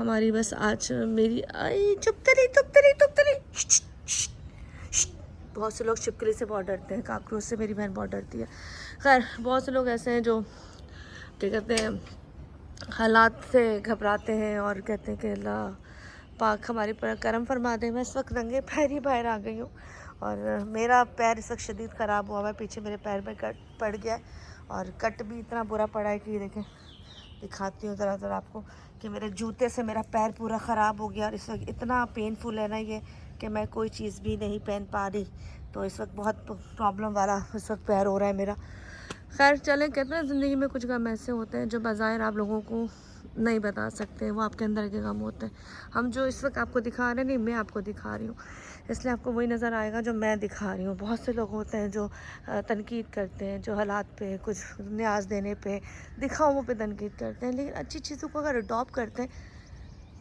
ہماری بس آج میری چپتلی بہت سے لوگ چھپکلی سے بہت ڈرتے ہیں، کاکروچ سے میری بہن بہت ڈرتی ہے. خیر بہت سے لوگ ایسے ہیں جو کیا کہتے ہیں حالات سے گھبراتے ہیں اور کہتے ہیں کہ اللہ پاک ہمارے پر کرم فرما دے. میں اس وقت ننگے پیر ہی باہر آ گئی ہوں اور میرا پیر اس وقت شدید خراب ہوا ہے. پیچھے میرے پیر میں کٹ پڑ گیا ہے اور کٹ بھی اتنا برا پڑا ہے کہ دیکھیں دکھاتی ہوں ذرا آپ کو کہ میرے جوتے سے میرا پیر پورا خراب ہو گیا اور اس وقت اتنا پینفل ہے نا یہ کہ میں کوئی چیز بھی نہیں پہن پا رہی. تو اس وقت بہت پرابلم والا اس وقت پیر ہو رہا ہے میرا. خیر چلیں، کہتے ہیں زندگی میں کچھ غم ایسے ہوتے ہیں جو بظاہر آپ لوگوں کو نہیں بتا سکتے، وہ آپ کے اندر کے غم ہوتے ہیں. ہم جو اس وقت آپ کو دکھا رہے ہیں نہیں، میں آپ کو دکھا رہی ہوں، اس لیے آپ کو وہی نظر آئے گا جو میں دکھا رہی ہوں. بہت سے لوگ ہوتے ہیں جو تنقید کرتے ہیں، جو حالات پہ کچھ نیاز دینے پہ دکھاؤں پہ تنقید کرتے ہیں، لیکن اچھی چیزوں کو اگر اڈاپٹ کرتے ہیں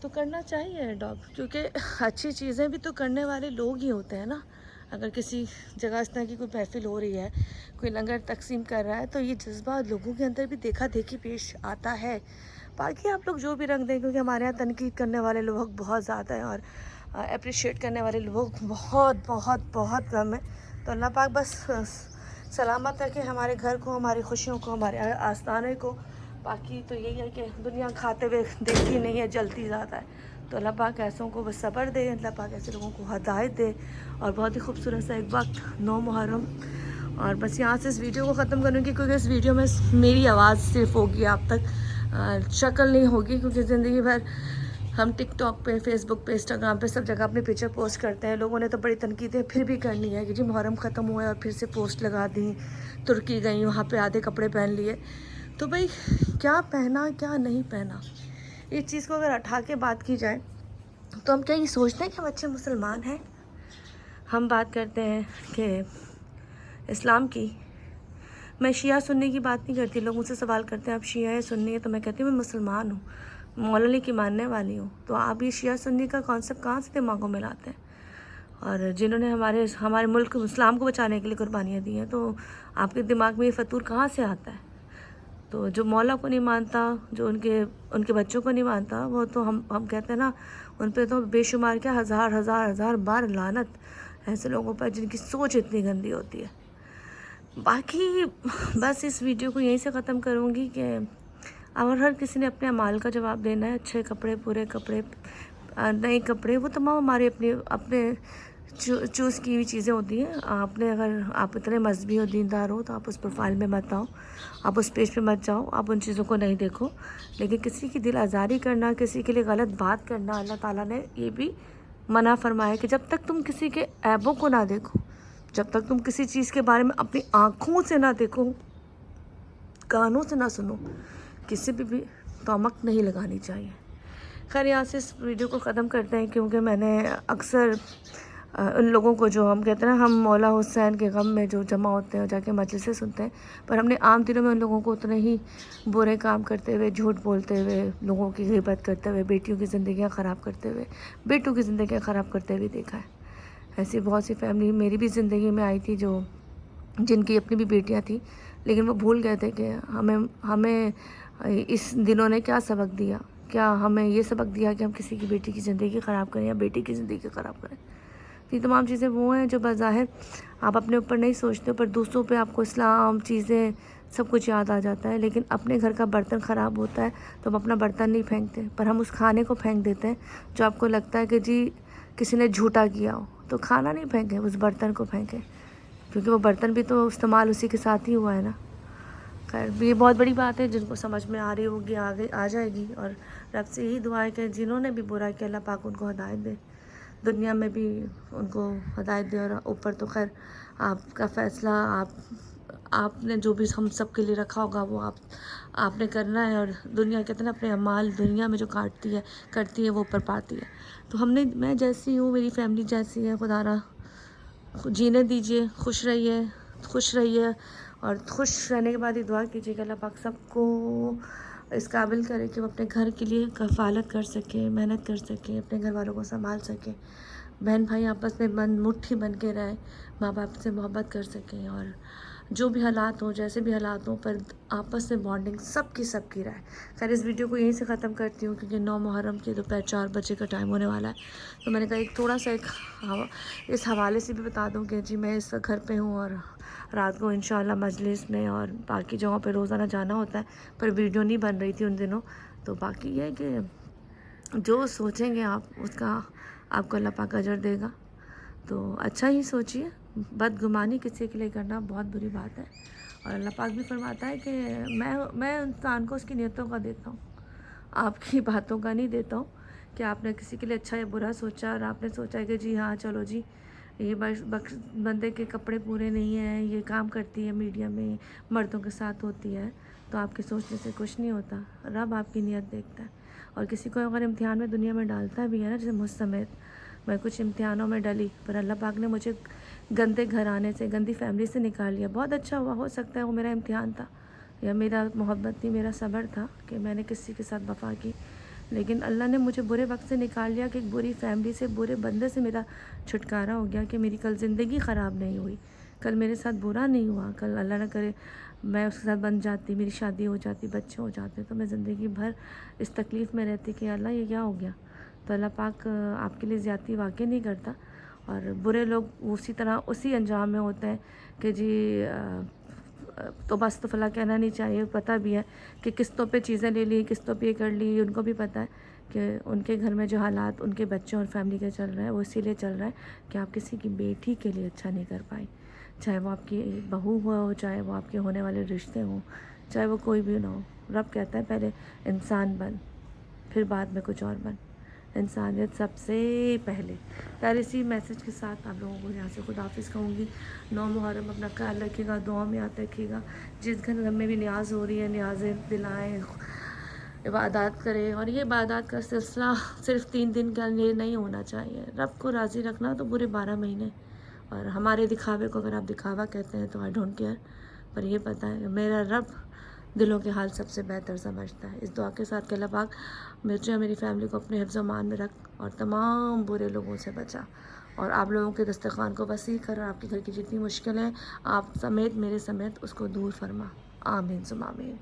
تو کرنا چاہیے اڈاپٹ، کیونکہ اچھی چیزیں بھی تو کرنے والے لوگ ہی ہوتے ہیں نا. اگر کسی جگہ اس طرح کی کوئی محفل ہو رہی ہے، کوئی لنگر تقسیم کر رہا ہے تو یہ جذبہ لوگوں کے اندر بھی دیکھا دیکھی پیش آتا ہے. باقی آپ لوگ جو بھی رنگ دیں، کیونکہ ہمارے یہاں تنقید کرنے والے لوگ بہت زیادہ ہیں اور اپریشیٹ کرنے والے لوگ بہت بہت بہت کم ہیں. تو اللہ پاک بس سلامت رکھے ہمارے گھر کو، ہماری خوشیوں کو، ہمارے آستانے کو. باقی تو یہی ہے کہ دنیا کھاتے ہوئے دیکھتی نہیں ہے، جلتی زیادہ ہے. تو اللہ پاک ایسوں کو بس صبر دے، اللہ پاک ایسے لوگوں کو ہدایت دے. اور بہت ہی خوبصورت سا ایک وقت 9 محرم. اور بس یہاں سے اس ویڈیو کو ختم کروں گی، کیونکہ اس ویڈیو میں میری آواز صرف ہوگی، آپ تک شکل نہیں ہوگی. کیونکہ زندگی بھر ہم ٹک ٹاک پہ، فیس بک پہ، انسٹاگرام پہ سب جگہ اپنے پکچر پوسٹ کرتے ہیں. لوگوں نے تو بڑی تنقیدیں پھر بھی کرنی ہے کہ جی محرم ختم ہوا ہے اور پھر سے پوسٹ لگا دیں، ترکی گئی وہاں پہ آدھے کپڑے پہن لیے. تو بھائی کیا پہنا کیا نہیں پہنا، اس چیز کو اگر اٹھا کے بات کی جائے تو ہم کیا یہ سوچتے ہیں کہ ہم اچھے مسلمان ہیں؟ ہم بات کرتے ہیں کہ اسلام کی، میں شیعہ سنی کی بات نہیں کرتی. لوگ مجھ سے سوال کرتے ہیں آپ شیعہ ہے سنی ہے، تو میں کہتی ہوں میں مسلمان ہوں، مولا علی کی ماننے والی ہوں. تو آپ یہ شیعہ سنی کا کانسیپٹ کہاں سے دماغوں میں لاتے ہیں؟ اور جنہوں نے ہمارے ملک اسلام کو بچانے کے لیے قربانیاں دی ہیں، تو آپ کے دماغ میں یہ فطور کہاں سے آتا ہے؟ تو جو مولا کو نہیں مانتا، جو ان کے بچوں کو نہیں مانتا، وہ تو ہم کہتے ہیں نا ان پہ تو بے شمار کیا ہزار بار لعنت ایسے لوگوں پر جن کی سوچ اتنی گندی ہوتی ہے. باقی بس اس ویڈیو کو یہیں سے ختم کروں گی کہ اگر ہر کسی نے اپنے اعمال کا جواب دینا ہے، اچھے کپڑے، برے کپڑے، نئے کپڑے، وہ تمام ہمارے اپنے چوز کی ہوئی چیزیں ہوتی ہیں. اگر آپ اتنے مذہبی اور دیندار ہو تو آپ اس پروفائل میں مت آؤ، آپ اس پیج پہ مت جاؤ، آپ ان چیزوں کو نہیں دیکھو. لیکن کسی کی دل آزاری کرنا، کسی کے لیے غلط بات کرنا، اللہ تعالیٰ نے یہ بھی منع فرمایا کہ جب تک تم کسی کے عیبوں کو نہ دیکھو، جب تک تم کسی چیز کے بارے میں اپنی آنکھوں سے نہ دیکھو، کانوں سے نہ سنو، کسی بھی تومک نہیں لگانی چاہیے. خیر یہاں سے اس ویڈیو کو ختم کرتے ہیں، کیونکہ میں نے اکثر ان لوگوں کو جو ہم کہتے ہیں نا ہم مولا حسین کے غم میں جو جمع ہوتے ہیں اور جا کے مجلسیں سنتے ہیں، پر ہم نے عام دنوں میں ان لوگوں کو اتنے ہی برے کام کرتے ہوئے، جھوٹ بولتے ہوئے، لوگوں کی غیبت کرتے ہوئے، بیٹیوں کی زندگیاں خراب کرتے ہوئے، بیٹوں کی زندگیاں خراب کرتے ہوئے دیکھا ہے. ایسی بہت سی فیملی میری بھی زندگی میں آئی تھی جن کی اپنی بھی بیٹیاں تھیں، لیکن وہ بھول گئے تھے کہ ہمیں اس دنوں نے کیا سبق دیا. کیا ہمیں یہ سبق دیا کہ ہم کسی کی بیٹی کی زندگی خراب کریں یا بیٹی کی زندگی خراب کریں؟ یہ تمام چیزیں وہ ہیں جو بظاہر آپ اپنے اوپر نہیں سوچتے، پر دوسروں پہ آپ کو اسلام، چیزیں، سب کچھ یاد آ جاتا ہے. لیکن اپنے گھر کا برتن خراب ہوتا ہے تو ہم اپنا برتن نہیں پھینکتے، پر ہم اس کھانے کو پھینک دیتے ہیں جو آپ کو لگتا ہے کہ جی کسی نے جھوٹا کیا ہو. تو کھانا نہیں پھینکیں، اس برتن کو پھینکیں، کیونکہ وہ برتن بھی تو استعمال اسی کے ساتھ ہی ہوا ہے نا. خیر یہ بہت بڑی بات ہے، جن کو سمجھ میں آ رہی ہوگی آگے آ جائے گی. اور رب سے یہی دعا ہے کہ جنہوں نے بھی برا کیا اللہ پاک ان کو ہدایت دے، دنیا میں بھی ان کو ہدایت دے، اور اوپر تو خیر آپ کا فیصلہ آپ نے جو بھی ہم سب کے لیے رکھا ہوگا وہ آپ نے کرنا ہے. اور دنیا کہتے ہیں نا اپنے اعمال دنیا میں جو کرتی ہے وہ اوپر پاتی ہے. تو میں جیسی ہوں، میری فیملی جیسی ہے، خدا را جینے دیجیے، خوش رہیے اور خوش رہنے کے بعد یہ دعا کیجیے کہ اللہ پاک سب کو اس قابل کرے کہ وہ اپنے گھر کے لیے کفالت کر سکے، محنت کر سکے، اپنے گھر والوں کو سنبھال سکے، بہن بھائی آپس میں مٹھی بن کے رہیں، ماں باپ سے محبت کر سکیں، اور جو بھی حالات ہوں، جیسے بھی حالات ہوں، پر آپس میں بانڈنگ سب کی رہے. خیر اس ویڈیو کو یہیں سے ختم کرتی ہوں کیونکہ 9 محرم کے دوپہر 4 بجے کا ٹائم ہونے والا ہے. تو میں نے کہا ایک تھوڑا سا اس حوالے سے بھی بتا دوں کہ جی میں اس وقت گھر پہ ہوں اور رات کو انشاءاللہ مجلس میں اور باقی جگہوں پہ روزانہ جانا ہوتا ہے، پر ویڈیو نہیں بن رہی تھی ان دنوں. تو باقی یہ ہے کہ جو سوچیں گے آپ اس کا آپ کو اللہ پاک اجر دے گا. تو اچھا ہی سوچیے. بدگمانی کسی کے لیے کرنا بہت بری بات ہے، اور اللہ پاک بھی فرماتا ہے کہ میں انسان کو اس کی نیتوں کا دیتا ہوں، آپ کی باتوں کا نہیں دیتا ہوں. کہ آپ نے کسی کے لیے اچھا یا برا سوچا اور آپ نے سوچا کہ جی ہاں چلو جی یہ بندے کے کپڑے پورے نہیں ہیں، یہ کام کرتی ہے میڈیا میں، مردوں کے ساتھ ہوتی ہے، تو آپ کے سوچنے سے کچھ نہیں ہوتا. رب آپ کی نیت دیکھتا ہے. اور کسی کو اگر امتحان میں دنیا میں ڈالتا بھی ہے نا، جیسے مجھ سمیت میں کچھ امتحانوں میں ڈلی، پر اللہ پاک نے مجھے گندے گھرانے سے، گندی فیملی سے نکال لیا. بہت اچھا ہوا، ہو سکتا ہے وہ میرا امتحان تھا یا میرا محبت تھی، میرا صبر تھا کہ میں نے کسی کے ساتھ وفا کی. لیکن اللہ نے مجھے برے وقت سے نکال لیا کہ ایک بری فیملی سے، برے بندے سے میرا چھٹکارا ہو گیا کہ میری کل زندگی خراب نہیں ہوئی، کل میرے ساتھ برا نہیں ہوا، کل اللہ نہ کرے میں اس کے ساتھ بن جاتی، میری شادی ہو جاتی، بچے ہو جاتے، تو میں زندگی بھر اس تکلیف میں رہتی کہ اللہ یہ کیا ہو گیا. تو اللہ پاک آپ کے لیے زیادتی واقع نہیں کرتا. اور برے لوگ اسی طرح اسی انجام میں ہوتے ہیں کہ جی تو بس تو فلاں کہنا نہیں چاہیے. پتہ بھی ہے کہ قسطوں پہ چیزیں لے لی، قسطوں پہ یہ کر لی. ان کو بھی پتہ ہے کہ ان کے گھر میں جو حالات ان کے بچوں اور فیملی کے چل رہا ہے وہ اسی لیے چل رہا ہے کہ آپ کسی کی بیٹی کے لیے اچھا نہیں کر پائی، چاہے وہ آپ کی بہو ہو، چاہے وہ آپ کے ہونے والے رشتے ہوں، چاہے وہ کوئی بھی نہ ہو. رب کہتا ہے پہلے انسان بن، پھر بعد میں کچھ اور بن. انسانیت سب سے پہلے. یار اسی میسیج کے ساتھ آپ لوگوں کو یہاں سے خداحافظ کہوں گی. 9 محرم اپنا خیال رکھیے گا، دعا میں یاد رکھیے گا. جس گھر میں بھی نیاز ہو رہی ہے نیازیں دلائیں، عبادات کرے. اور یہ عبادات کا سلسلہ صرف 3 دن کا لیے نہیں ہونا چاہیے. رب کو راضی رکھنا تو پورے 12 مہینے. اور ہمارے دکھاوے کو اگر آپ دکھاوا کہتے ہیں تو آئی ڈونٹ کیئر، پر یہ پتہ ہے کہ میرا رب دلوں کے حال سب سے بہتر سمجھتا ہے. اس دعا کے ساتھ کہ اللہ پاک مجھے اور میری فیملی کو اپنے حفظ و امان میں رکھ اور تمام برے لوگوں سے بچا، اور آپ لوگوں کے دسترخوان کو وسیع کر، اور آپ کے گھر کی جتنی مشکلیں آپ سمیت میرے سمیت اس کو دور فرما. آمین ثم آمین.